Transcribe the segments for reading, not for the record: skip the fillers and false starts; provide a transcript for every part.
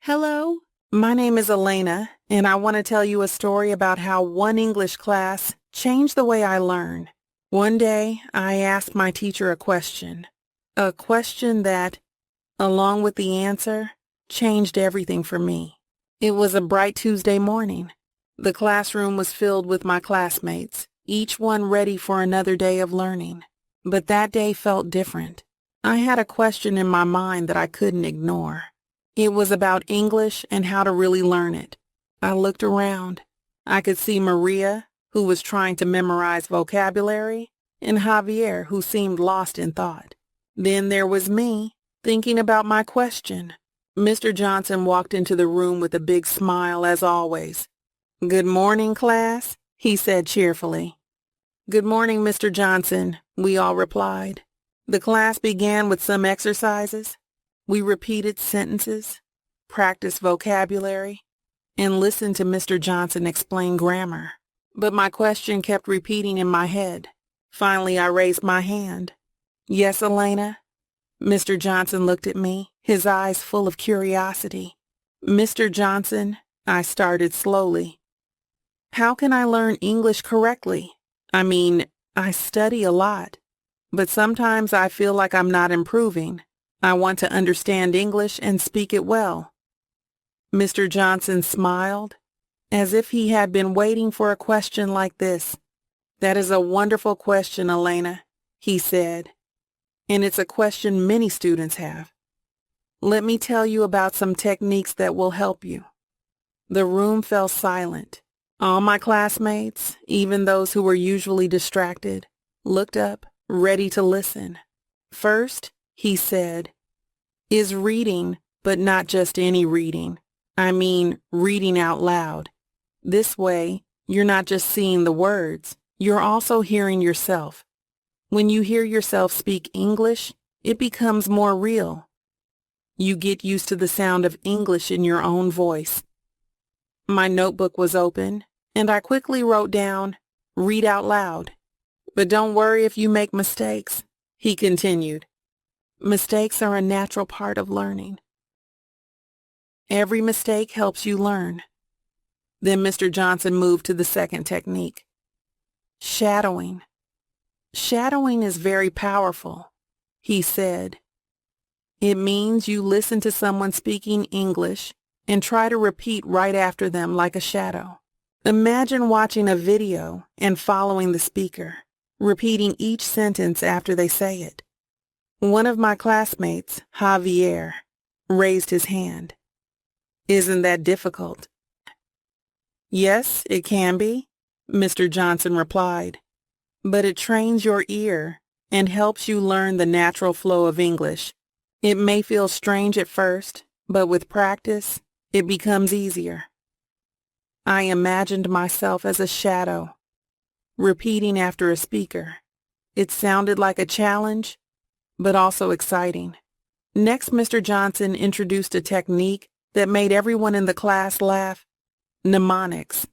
Hello, my name is Elena, and I want to tell you a story about how one English class changed the way I learn. One day, I asked my teacher a question that, along with the answer, changed everything for me. It was a bright Tuesday morning. The classroom was filled with my classmates, each one ready for another day of learning. But that day felt different. I had a question in my mind that I couldn't ignore. It was about English and how to really learn it. I looked around. I could see Maria, who was trying to memorize vocabulary, and Javier, who seemed lost in thought. Then there was me, thinking about my question. Mr. Johnson walked into the room with a big smile as always. "Good morning, class," he said cheerfully. "Good morning, Mr. Johnson," we all replied. The class began with some exercises. We repeated sentences, practiced vocabulary, and listened to Mr. Johnson explain grammar. But my question kept repeating in my head. Finally, I raised my hand. "Yes, Elena?" Mr. Johnson looked at me, his eyes full of curiosity. "Mr. Johnson," I started slowly, "how can I learn English correctly? I study a lot, but sometimes I feel like I'm not improving. I want to understand English and speak it well." Mr. Johnson smiled, as if he had been waiting for a question like this. "That is a wonderful question, Elena," he said, "and it's a question many students have. Let me tell you about some techniques that will help you." The room fell silent. All my classmates, even those who were usually distracted, looked up, ready to listen. "First," he said, "is reading, but not just any reading. Reading out loud. This way, you're not just seeing the words, you're also hearing yourself. When you hear yourself speak English, it becomes more real. You get used to the sound of English in your own voice." My notebook was open, and I quickly wrote down, "Read out loud." "But don't worry if you make mistakes," he continued. "Mistakes are a natural part of learning. Every mistake helps you learn." Then Mr. Johnson moved to the second technique. Shadowing. "Shadowing is very powerful," he said. "It means you listen to someone speaking English and try to repeat right after them like a shadow. Imagine watching a video and following the speaker, repeating each sentence after they say it." One of my classmates, Javier, raised his hand. "Isn't that difficult?" "Yes, it can be," Mr. Johnson replied, "but it trains your ear and helps you learn the natural flow of English. It may feel strange at first, but with practice, it becomes easier." I imagined myself as a shadow, repeating after a speaker. It sounded like a challenge, but also exciting. Next, Mr. Johnson introduced a technique that made everyone in the class laugh: mnemonics.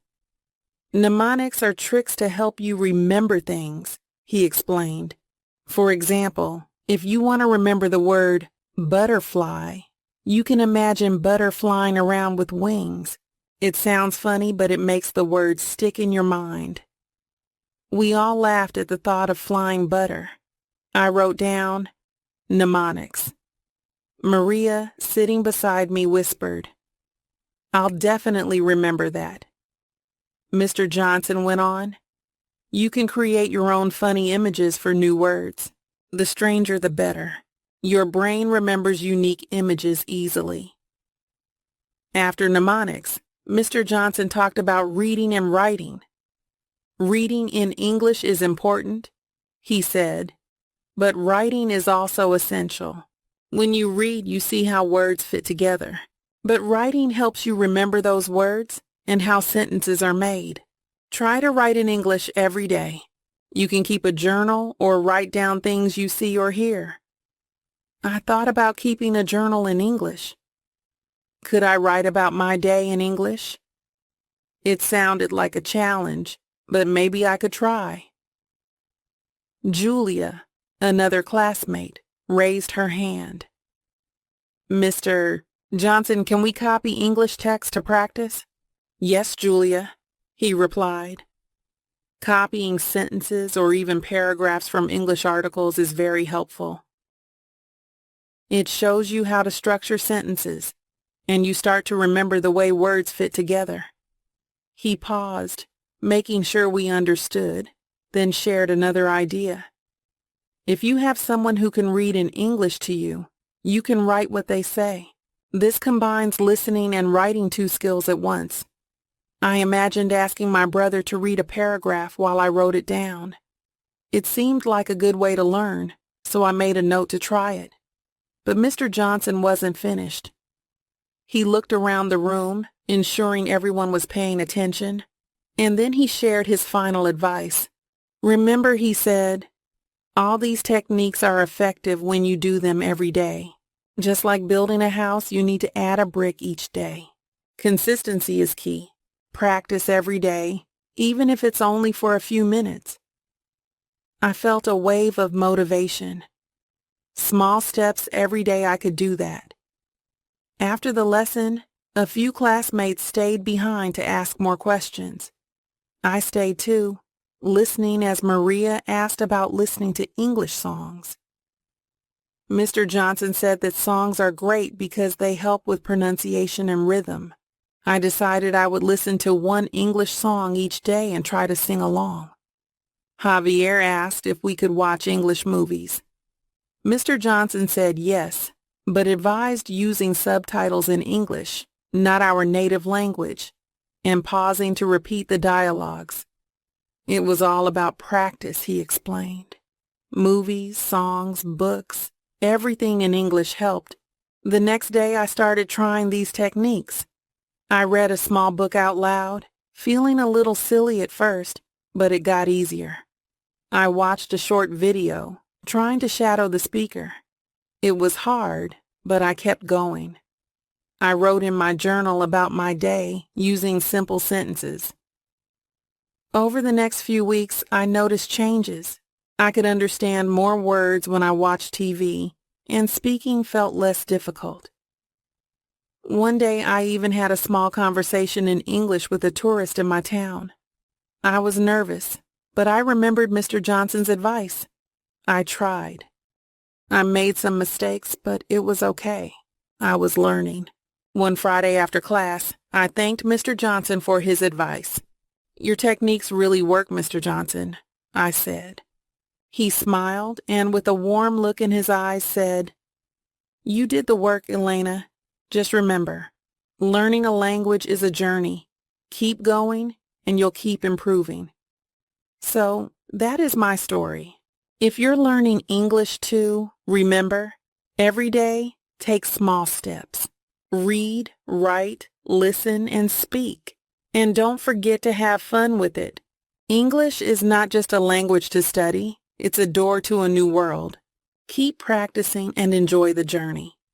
"Mnemonics are tricks to help you remember things," he explained. "For example, if you want to remember the word butterfly, you can imagine butter flying around with wings. It sounds funny, but it makes the word stick in your mind." We all laughed at the thought of flying butter. I wrote down mnemonics. Maria, sitting beside me, whispered, "I'll definitely remember that." Mr. Johnson went on, "You can create your own funny images for new words. The stranger, the better. Your brain remembers unique images easily." After mnemonics, Mr. Johnson talked about reading and writing. "Reading in English is important," he said, "but writing is also essential. When you read, you see how words fit together, but writing helps you remember those words and how sentences are made. Try to write in English every day. You can keep a journal or write down things you see or hear." I thought about keeping a journal in English. Could I write about my day in English? It sounded like a challenge, but maybe I could try. Julia, another classmate, raised her hand. "Mr. Johnson, can we copy English text to practice? Yes, Julia, he replied. Copying sentences or even paragraphs from English articles is very helpful. It shows you how to structure sentences, and you start to remember the way words fit together. He paused, making sure we understood, then shared another idea. If you have someone who can read in English to you, you can write what they say. This combines listening and writing two skills at once. I imagined asking my brother to read a paragraph while I wrote it down. It seemed like a good way to learn, so I made a note to try it. But Mr. Johnson wasn't finished. He looked around the room, ensuring everyone was paying attention, and then he shared his final advice. Remember, he said, all these techniques are effective when you do them every day. Just like building a house, you need to add a brick each day. Consistency is key. Practice every day, even if it's only for a few minutes. I felt a wave of motivation. Small steps every day I could do that. After the lesson, a few classmates stayed behind to ask more questions. I stayed too, listening as Maria asked about listening to English songs. Mr. Johnson said that songs are great because they help with pronunciation and rhythm. I decided I would listen to one English song each day and try to sing along. Javier asked if we could watch English movies. Mr. Johnson said yes, but advised using subtitles in English, not our native language, and pausing to repeat the dialogues. It was all about practice, he explained. Movies, songs, books, everything in English helped. The next day I started trying these techniques. I read a small book out loud, feeling a little silly at first, but it got easier. I watched a short video, trying to shadow the speaker. It was hard, but I kept going. I wrote in my journal about my day using simple sentences. Over the next few weeks, I noticed changes. I could understand more words when I watched TV, and speaking felt less difficult. One day I even had a small conversation in English with a tourist in my town. I was nervous, but I remembered Mr. Johnson's advice. I tried. I made some mistakes, but it was okay. I was learning. One Friday after class, I thanked Mr. Johnson for his advice. Your techniques really work, Mr. Johnson, I said. He smiled and with a warm look in his eyes said, You did the work, Elena. Just remember, learning a language is a journey. Keep going, and you'll keep improving. So, that is my story. If you're learning English too, remember, every day, take small steps. Read, write, listen, and speak. And don't forget to have fun with it. English is not just a language to study, it's a door to a new world. Keep practicing and enjoy the journey.